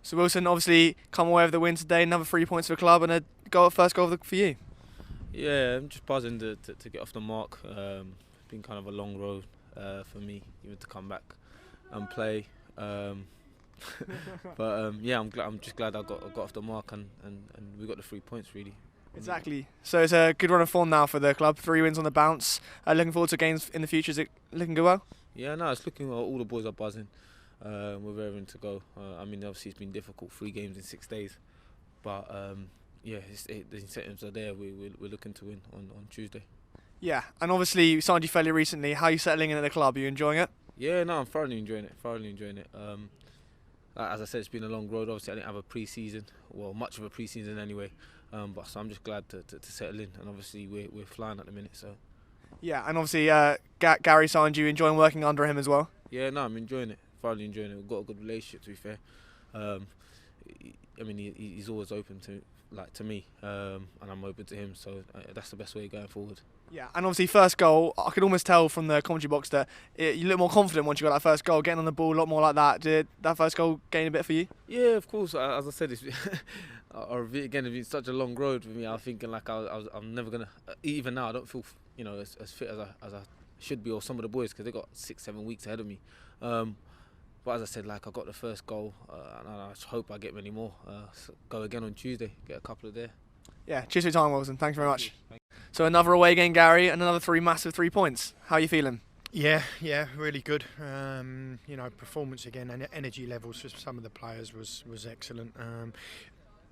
So Wilson obviously come away with the win today, another 3 points for the club and a first goal for you. Yeah, I'm just buzzing to get off the mark. It's been kind of a long road for me, even to come back and play. Yeah, I'm just glad I got off the mark and we got the 3 points really. Exactly. So it's a good run of form now for the club. 3 wins on the bounce. Looking forward to games in the future. Is it looking good well? Yeah, no, it's looking well. All the boys are buzzing. We're raring to go. I mean, obviously it's been difficult, 3 games in 6 days, but yeah, the incentives are there. We're looking to win on Tuesday. Yeah, and obviously you signed you fairly recently. How are you settling in at the club? Are you enjoying it? Yeah, no, I'm thoroughly enjoying it. As I said, it's been a long road. Obviously, I didn't have a pre-season, well, much of a pre-season anyway. But so I'm just glad to settle in, and obviously we're flying at the minute. So Yeah, and obviously Gary signed you. Enjoying working under him as well? yeah, no, I'm enjoying it. Thoroughly enjoying it. We've got a good relationship, to be fair. I mean, he's always open to me, and I'm open to him. So that's the best way going forward. Yeah, and obviously first goal, I could almost tell from the commentary box that you look more confident once you got that first goal, getting on the ball a lot more like that. Did that first goal gain a bit for you? Yeah, of course. As I said, it's again, it's been such a long road for me. I'm thinking like I'm never gonna. Even now, I don't feel as fit as I should be, or some of the boys, because they got 6-7 weeks ahead of me. But as I said, like I got the first goal, and I just hope I get many more. Go again on Tuesday, get a couple of there. Yeah, cheers for your time, Wilson. Thanks very much. So another away game, Gary, and another massive 3 points. How are you feeling? Yeah, really good. Performance again and energy levels for some of the players was excellent.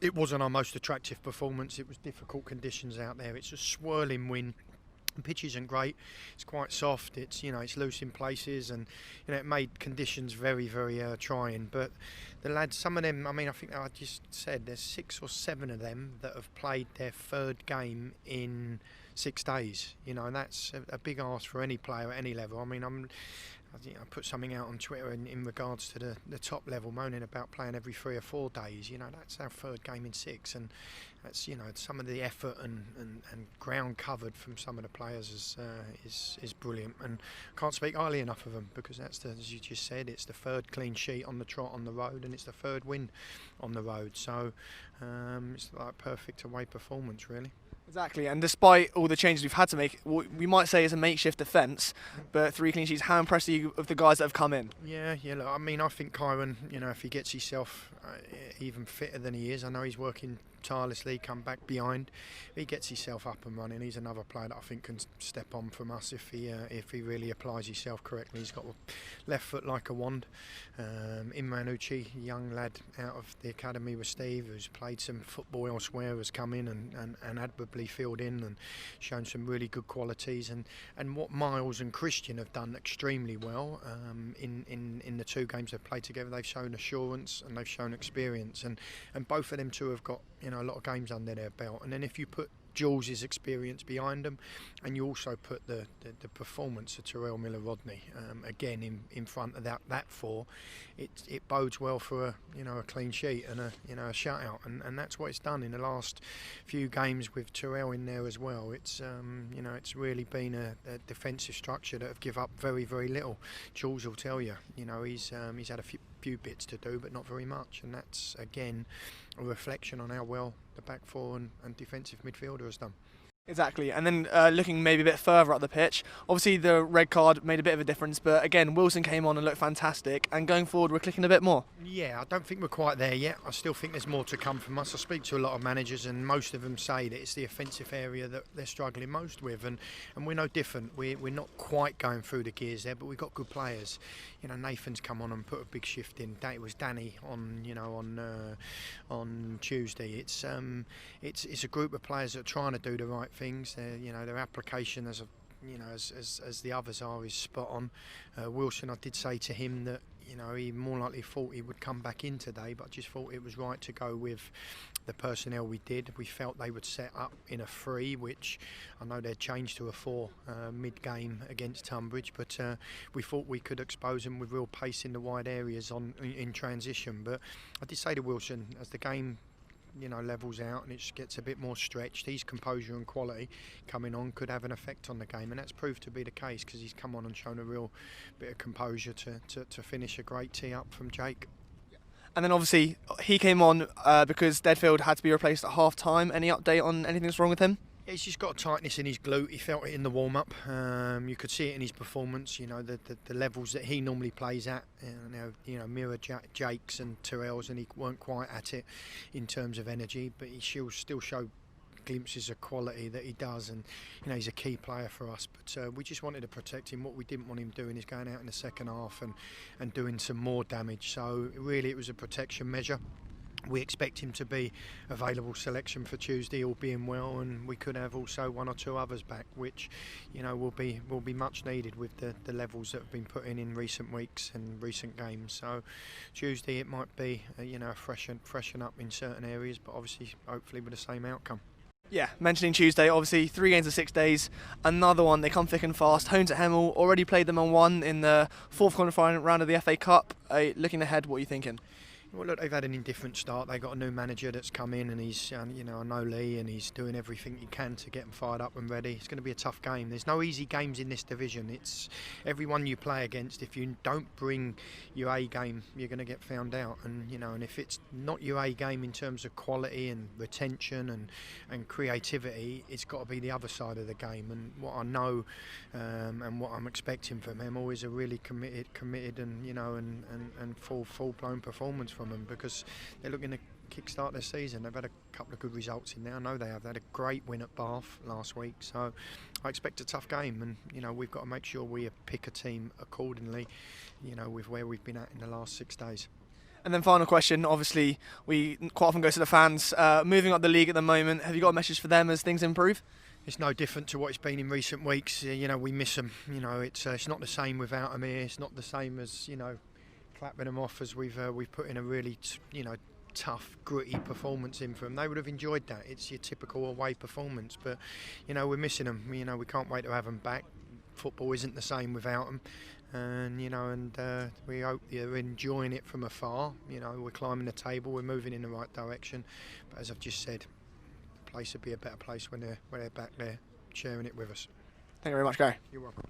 It wasn't our most attractive performance. It was difficult conditions out there. It's a swirling wind. The pitch isn't great. It's quite soft. It's loose in places, and it made conditions very trying. But the lads, some of them, I mean, I think I just said there's 6 or 7 of them that have played their 3rd game in 6 days. And that's a big ask for any player at any level. I mean, I put something out on Twitter in regards to the top level, moaning about playing every 3 or 4 days. That's our 3rd game in 6, and that's some of the effort and ground covered from some of the players is brilliant, and can't speak highly enough of them, because that's as you just said, it's the 3rd clean sheet on the trot on the road, and it's the 3rd win on the road. So it's like perfect away performance, really. Exactly, and despite all the changes we've had to make, we might say it's a makeshift defence, but 3 clean sheets. How impressed are you of the guys that have come in? Yeah. Look, I mean, I think Kyron, if he gets himself even fitter than he is, I know he's working tirelessly, come back behind. If he gets himself up and running, he's another player that I think can step on from us if he really applies himself correctly. He's got a left foot like a wand. Imran Uchi, young lad out of the academy with Steve, who's played some football elsewhere, has come in and admirably filled in and shown some really good qualities. And what Miles and Christian have done extremely well in the 2 games they've played together, they've shown assurance and they've shown experience, and both of them two have got a lot of games under their belt. And then if you put Jules' experience behind them, and you also put the performance of Terrell Miller-Rodney again in front of that 4, it bodes well for a clean sheet and a shutout, and that's what it's done in the last few games with Terrell in there as well. It's it's really been a defensive structure that have give up very little. Jules will tell you, he's had a few bits to do, but not very much, and that's again a reflection on how well the back 4 and defensive midfielder has done. Exactly, and then looking maybe a bit further up the pitch, obviously the red card made a bit of a difference, but again Wilson came on and looked fantastic, and going forward we're clicking a bit more. Yeah, I don't think we're quite there yet. I still think there's more to come from us. I speak to a lot of managers, and most of them say that it's the offensive area that they're struggling most with, and we're no different. We're not quite going through the gears there, but we've got good players. Nathan's come on and put a big shift in. It was Danny on Tuesday. It's a group of players that are trying to do the right things. Their application as the others are is spot on. Wilson, I did say to him that he more likely thought he would come back in today, but I just thought it was right to go with the personnel we did. We felt they would set up in a 3, which I know they'd changed to a 4 mid-game against Tunbridge, but we thought we could expose them with real pace in the wide areas in transition. But I did say to Wilson, as the game levels out and it just gets a bit more stretched, his composure and quality coming on could have an effect on the game, and that's proved to be the case, because he's come on and shown a real bit of composure to finish a great tee up from Jake. And then obviously he came on because Deadfield had to be replaced at half time. Any update on anything that's wrong with him? He's just got a tightness in his glute. He felt it in the warm-up. You could see it in his performance. You know the levels that he normally plays at. Mirror Jakes and Terrells, and he weren't quite at it in terms of energy. But he still showed glimpses of quality that he does, and he's a key player for us. But we just wanted to protect him. What we didn't want him doing is going out in the second half and doing some more damage. So really, it was a protection measure. We expect him to be available selection for Tuesday, all being well, and we could have also one or two others back, which will be much needed with the levels that have been put in recent weeks and recent games. So Tuesday it might be freshen up in certain areas, but obviously hopefully with the same outcome. Yeah, mentioning Tuesday, obviously 3 games in 6 days. Another one, they come thick and fast. Hones at Hemel, already played them on 1 in the 4th qualifying round of the FA Cup. Looking ahead, what are you thinking? Well, look, they've had an indifferent start. They've got a new manager that's come in, and he's, I know Lee, and he's doing everything he can to get them fired up and ready. It's going to be a tough game. There's no easy games in this division. It's everyone you play against. If you don't bring your A game, you're going to get found out. And and if it's not your A game in terms of quality and retention and creativity, it's got to be the other side of the game. And what I know and what I'm expecting from them is a really committed and full-blown performance from them, because they're looking to kickstart their season. They've had a couple of good results in there. I know they have. They had a great win at Bath last week, so I expect a tough game, and we've got to make sure we pick a team accordingly, with where we've been at in the last 6 days. And then final question, obviously we quite often go to the fans, moving up the league at the moment. Have you got a message for them as things improve? It's no different to what it's been in recent weeks. We miss them. It's not the same without them here. It's not the same as clapping them off as we've put in a really tough, gritty performance in for them. They would have enjoyed that. It's your typical away performance, but we're missing them. We can't wait to have them back. Football isn't the same without them, and we hope they're enjoying it from afar. We're climbing the table, we're moving in the right direction, but as I've just said, the place would be a better place when they're back there sharing it with us. Thank you very much, Gary. You're welcome.